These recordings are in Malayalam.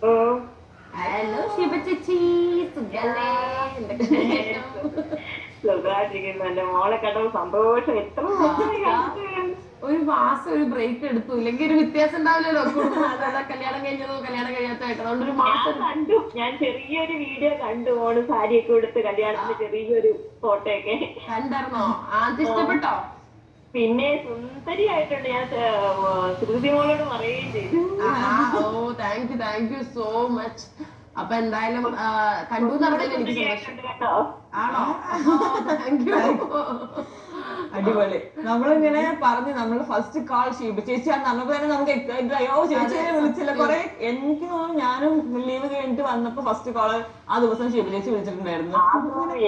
ഓ ഹലോ ശിവ ചേച്ചി, സുഖല്ലേ? എന്തൊക്കെ വിശേഷം? സുഖമായിട്ടിരിക്കുന്നു. എന്റെ മോളെ കണ്ടപ്പോൾ സന്തോഷം. എത്ര ദിവസമായി കണ്ടിട്ട്. ഒരു മാസം ഒരു ബ്രേക്ക് എടുത്തു, ഇല്ലെങ്കിൽ ഒരു വ്യത്യാസം ഉണ്ടാവില്ലല്ലോ കുടുംബം. അതാ കല്യാണം കഴിഞ്ഞതോ കല്യാണം കഴിയാത്തതായിട്ട്, അതുകൊണ്ട് ഒരു ഞാൻ മാസം. കണ്ടു, ഞാൻ ചെറിയൊരു വീഡിയോ കണ്ടു. മോള് സാരിയൊക്കെ ഉടുത്ത് കല്യാണത്തിന് ചെറിയൊരു ഫോട്ടോ ഒക്കെ കണ്ടായിരുന്നോ? അത് ആ, ഇഷ്ടപ്പെട്ടോ? പിന്നെ സുന്ദരിയായിട്ടുണ്ട്. ഞാൻ ശ്രുതി മോളോട് പറയുകയും ചെയ്തു. ഓ, താങ്ക് യു സോ മച്ച്. അപ്പൊ എന്തായാലും കണ്ടു ഒന്നുകൂടെ എന്നറിഞ്ഞാൽ എനിക്ക് സന്തോഷം. സുന്ദരിയായിട്ടുണ്ട് കേട്ടോ. ആണോ? Thank you. അടിപൊളി. നമ്മളിങ്ങനെ പറഞ്ഞ് നമ്മള് ഫസ്റ്റ് കോൾ ഷീബ ചേച്ചിയാന്ന് പറഞ്ഞപ്പോ തന്നെ നമുക്ക് എക്സൈറ്റഡ് ആയി. ഓ ചേച്ചിയെ വിളിച്ചില്ല. കൊറേ എനിക്ക് തോന്നുന്നു ഞാനും ലീവ് കഴിഞ്ഞിട്ട് വന്നപ്പോ ഫസ്റ്റ് കോള് ആ ദിവസം ഷീബ ചേച്ചി വിളിച്ചിട്ടുണ്ടായിരുന്നു.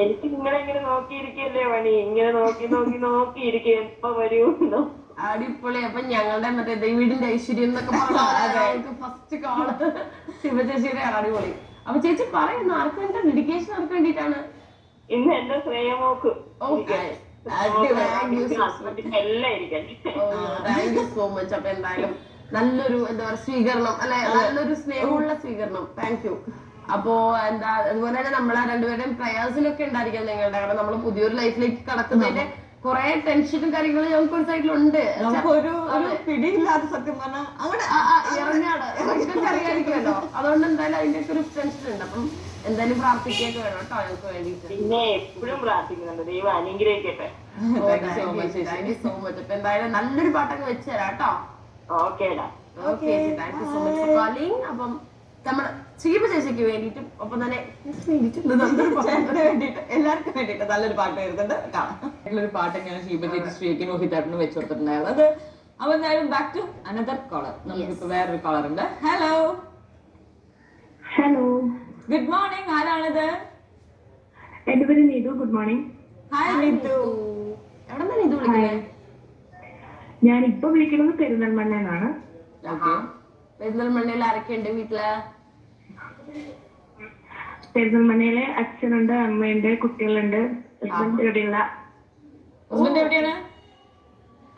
എനിക്ക് നിങ്ങളെ ഇങ്ങനെ നോക്കിയിരിക്കല്ലേ പണി. ഇങ്ങനെ നോക്കി നോക്കി നോക്കിയിരിക്കും എപ്പ വരുമെന്നോ. അടിപൊളി. അപ്പൊ ഞങ്ങളുടെ മറ്റേ വീടിന്റെ ഐശ്വര്യം എന്നൊക്കെ പറഞ്ഞു ഫസ്റ്റ് കോള് ശിവചേച്ചിയുടെ അടിപൊളി. അപ്പൊ ചേച്ചി പറയുന്നു, ആർക്ക് വേണ്ട ഡെഡിക്കേഷൻ ആർക്ക് വേണ്ടിട്ടാണ്? ഇന്ന് എന്റെ ശ്രേയമോക്ക് താങ്ക് യു സോ മച്ച്. അപ്പൊ എന്തായാലും നല്ലൊരു എന്താ പറയുക സ്വീകരണം അല്ലെ, നല്ലൊരു സ്നേഹമുള്ള സ്വീകരണം. Thank you. അപ്പോ എന്താ അതുപോലെ തന്നെ നമ്മളെ രണ്ടുപേരുടെയും പ്രയാസത്തിലൊക്കെ ഉണ്ടായിരിക്കാം നിങ്ങളുടെ, കാരണം നമ്മൾ പുതിയൊരു ലൈഫിലേക്ക് കടക്കുന്നതിന്റെ കുറെ ടെൻഷനും കാര്യങ്ങളും ഞങ്ങൾക്ക് ഒരു സൈഡിലുണ്ട്. നമുക്കൊരു പിടിയില്ലാതെ സത്യം പറഞ്ഞാൽ അങ്ങനെ അറിയാതിരിക്കുമല്ലോ, അതുകൊണ്ട് എന്തായാലും അതിന്റെ ഒക്കെ ഒരു ടെൻഷൻ ഉണ്ട്. അപ്പം എന്തായാലും പ്രാർത്ഥിക്കുകയൊക്കെ വേണം കേട്ടോ ഞങ്ങൾക്ക് വേണ്ടിയിട്ട്. പിന്നെ എപ്പോഴും പ്രാർത്ഥിക്കുന്നുണ്ട്, ദൈവം അനുഗ്രഹിക്കട്ടെ. Thank you so much. അപ്പൊ എന്തായാലും നല്ലൊരു പാട്ടൊക്കെ വെച്ച് തരാം കേട്ടോ. ഓക്കേടാ. Okay, thank you so much for calling. അപ്പം നമ്മുടെ ശീപ ചേച്ചിക്ക് വേണ്ടിയിട്ടും ഒപ്പം തന്നെ ചേട്ടന് വേണ്ടിട്ട് എല്ലാവർക്കും വേണ്ടിട്ട് നല്ലൊരു പാട്ട് വരുന്നുണ്ട്. കാണാം ഒരു പാട്ട് എങ്ങനെ ഷീബ ചേച്ചി ശ്രീക്കും ഹിതാട്ടിനും വെച്ച് കൊടുത്തിട്ടുണ്ടായിരുന്നു. അത് അപ്പൊ എന്തായാലും ബാക്ക് ടു അനദർ കോളർ. നമുക്കിപ്പോ വേറൊരു കോളർ ഉണ്ട്. Hello hello, good morning. ആരാണിത്? എന്റെ പേര് Neethu. Good morning. Hi Neethu. എവിടെ നിന്നാണ് ഇത് വിളിക്കുന്നത്? ഞാൻ ഇപ്പൊ വിളിക്കുന്നത് പെരുന്തൽമണ്ണന്നാണ്. പെരുന്തൽമണ്ണയിൽ ആരൊക്കെയുണ്ട് വീട്ടില്? പെരുന്തൽമണ്ണയിലെ അച്ഛനുണ്ട്, അമ്മയുണ്ട്, കുട്ടികളുണ്ട്. ഹസ്ബൻഡ് എവിടെയുള്ള? ഹസ്ബൻഡ് എവിടെയാണ്?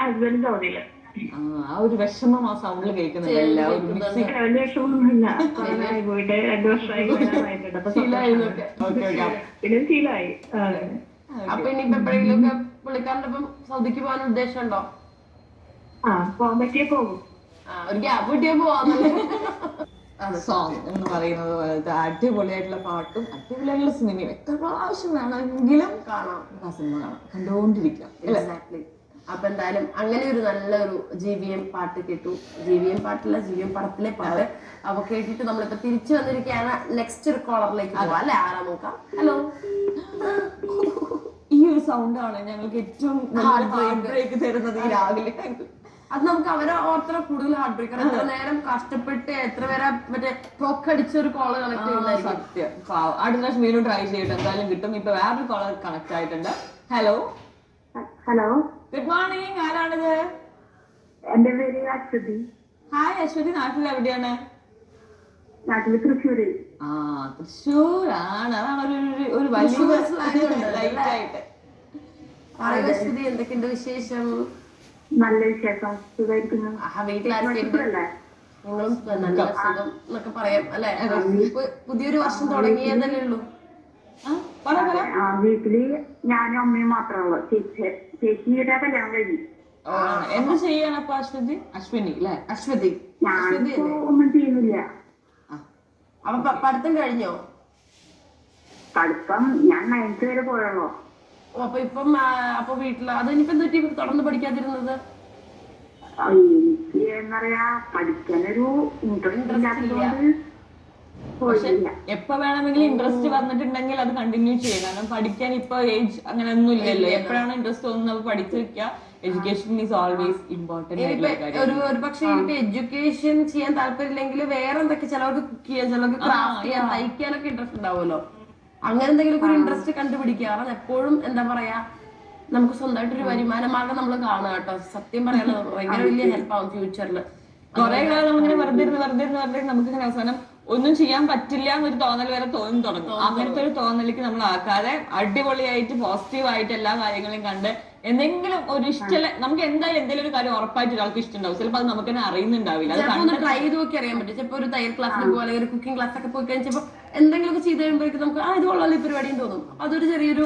ഹസ്ബൻഡ് സൗദിയില്. ആ ഒരു വിഷമം ആ സൗണ്ടിൽ കേൾക്കുന്നുണ്ട്. എല്ലാവരും വലിയ വിഷമമൊന്നുമില്ല. കൊറോണയായി പോയിട്ട് 2 വർഷമായി വരാനായിട്ടുണ്ട്. അപ്പൊ പിന്നെ ശീലമായി. അപ്പൊ ഇനിയിപ്പോ എപ്പോഴെങ്കിലും ഒക്കെ പുള്ളിക്കാരന്റെ ഒപ്പം സൗദിക്ക് പോകാൻ ഉദ്ദേശമുണ്ടോ? പോകാൻ പറ്റിയ പോകും. ഒരു ഗ്യാപ്പ് കിട്ടിയാ പോവാന്നല്ലേ? സോങ് എന്ന് പറയുന്നത് പോലത്തെ അടിപൊളിയായിട്ടുള്ള പാട്ടും അടിപൊളിയായിട്ടുള്ള സിനിമയും എത്ര പ്രാവശ്യം വേണമെങ്കിലും കാണാം, ആ സിനിമ കാണാം, കണ്ടുകൊണ്ടിരിക്കാം. എക്സാക്ട്ലി. അപ്പൊ എന്തായാലും അങ്ങനെ ഒരു നല്ലൊരു GVM പാട്ട് കേട്ടു. GVM പാട്ടില്ല, GVM പടത്തിലെ പാട്ട്. അപ്പൊ കേട്ടിട്ട് നമ്മളിപ്പോ തിരിച്ചു വന്നിരിക്കുകയാണ്. നെക്സ്റ്റ് ഒരു കോളറിലേക്ക് പോവാം അല്ലെ? ആരാ നോക്കാം. ഹലോ. ഈ ഒരു സൗണ്ടാണ് ഞങ്ങൾക്ക് ഏറ്റവും ഹാർട്ട് ബ്രേക്ക് തരുന്നത് ഈ രാവിലെ. അത് നമുക്ക് അവരെ ഓർത്ര കൂടുതൽ ഹാർട്ട് ബ്രേക്ക്. എത്ര നേരം കഷ്ടപ്പെട്ട് എത്ര പേരെ മറ്റേ ക്ലോക്ക് അടിച്ച ഒരു കോള് കണക്ട് ചെയ്യുന്നതായിരിക്കും. സത്യം. അടുത്ത പ്രാവശ്യം വീണ്ടും ട്രൈ ചെയ്തിട്ട് എന്തായാലും കിട്ടും. ഇപ്പൊ വേറൊരു കോളർ കണക്ട് ആയിട്ടുണ്ട്. Hello hello, good morning. ആരാണിത്? എന്റെ പേര് അശ്വതി. ഹായ് അശ്വതി. നാട്ടിൽ എവിടെയാണ്? നാട്ടില് തൃശ്ശൂര്. തൃശ്ശൂരാണ്. അതാണ് ഒരു വലിയ ലൈറ്റ് ആയിട്ട്. അശ്വതി, എന്തൊക്കെയുണ്ട് വിശേഷം? നല്ല വിശേഷം, സുഖമായിരിക്കുന്നു. വീട്ടിലാരൊക്കെയുണ്ട്? നിങ്ങളും നല്ല സുഖം എന്നൊക്കെ പറയാം അല്ലെ? പുതിയൊരു വർഷം തുടങ്ങിയതല്ലേ ഉള്ളൂ. വീട്ടില് ഞാനും അമ്മയും മാത്രമേ ഉള്ളൂ. ചേച്ചിയുടെ കല്യാണം കഴിഞ്ഞു. എന്ത് ചെയ്യാണ് അപ്പൊ അശ്വതി? അശ്വിനി അല്ലെ? അശ്വതി. ഞാനിപ്പോ ഒന്നും ചെയ്യുന്നില്ല. അപ്പൊ പഠിത്തം കഴിഞ്ഞോ? പഠിത്തം ഞാൻ 9th വരെ പോയുള്ളൂ. അപ്പൊ ഇപ്പം അപ്പൊ വീട്ടില് അത് ഇനിയിപ്പോ എന്തൊക്കെ തുടർന്ന് പഠിക്കാതിരുന്നത്? എനിക്ക് എന്താ പറയാ, പഠിക്കാനൊരു ഇൻട്രസ്റ്റ് ഇല്ലാത്തതുകൊണ്ട് പോയില്ല. എപ്പോ വേണമെങ്കിലും ഇൻട്രസ്റ്റ് വന്നിട്ടുണ്ടെങ്കിൽ അത് കണ്ടിന്യൂ ചെയ്യാം. കാരണം പഠിക്കാൻ ഇപ്പൊ ഏജ് അങ്ങനെ ഒന്നും ഇല്ലല്ലോ. എപ്പോഴാണ് ഇൻട്രസ്റ്റ് തോന്നുന്നത് പഠിച്ചു വെക്കുക. എഡ്യൂക്കേഷൻ ഈസ് ഓൾവേസ് ഇമ്പോർട്ടന്റ് ആയിട്ടുള്ള കാര്യം. ഒരു പക്ഷെ എനിക്ക് എഡ്യൂക്കേഷൻ ചെയ്യാൻ താല്പര്യമില്ലെങ്കിൽ വേറെ എന്തൊക്കെ, ചിലവർക്ക് കുക്ക് ചെയ്യാൻ, ചിലവർക്ക് ക്രാഫ്റ്റ് ചെയ്യാൻ, തയ്ക്കാനൊക്കെ ഇൻട്രസ്റ്റ് ഉണ്ടാവുമല്ലോ. അങ്ങനെ എന്തെങ്കിലും ഒരു ഇൻട്രസ്റ്റ് കണ്ടുപിടിക്കുക. കാരണം എപ്പോഴും എന്താ പറയാ, നമുക്ക് സ്വന്തമായിട്ടൊരു വരുമാന മാർഗം നമ്മൾ കാണുക കേട്ടോ. സത്യം പറയാനോ ഭയങ്കര വലിയ ഹെൽപ്പ് ആവും ഫ്യൂച്ചറിൽ. കുറെ കാലം നമ്മളിങ്ങനെ വെറുതെ ഇരുന്ന് നമുക്കിങ്ങനെ അവസാനം ഒന്നും ചെയ്യാൻ പറ്റില്ല എന്നൊരു തോന്നൽ വരെ തോന്നി തുടങ്ങും. അങ്ങനത്തെ ഒരു തോന്നലേക്ക് നമ്മൾ ആക്കാതെ അടിപൊളിയായിട്ട് പോസിറ്റീവായിട്ട് എല്ലാ കാര്യങ്ങളും കണ്ട് എന്തെങ്കിലും ഒരു ഇഷ്ടമല്ല, നമുക്ക് എന്തായാലും എന്തെങ്കിലും ഒരു കാര്യം ഉറപ്പായിട്ട് ഒരാൾക്ക് ഇഷ്ടമുണ്ടാവും. ചിലപ്പോൾ അത് നമുക്ക് തന്നെ അറിയുന്നുണ്ടാവില്ല. അത് ട്രൈ ചെയ്ത് നോക്കി അറിയാൻ പറ്റും. ചിലപ്പോൾ ഒരു തയ്യൽ ക്ലാസ്സിൽ പോലെ ഒരു കുക്കിംഗ് ക്ലാസ് ഒക്കെ പോയി കഴിഞ്ഞപ്പോൾ എന്തെങ്കിലുമൊക്കെ ചെയ്ത് കഴിയുമ്പോഴേക്കും നമുക്ക് ഇത് കൊള്ളാം ഈ പരിപാടിയും തോന്നും. അതൊരു ചെറിയൊരു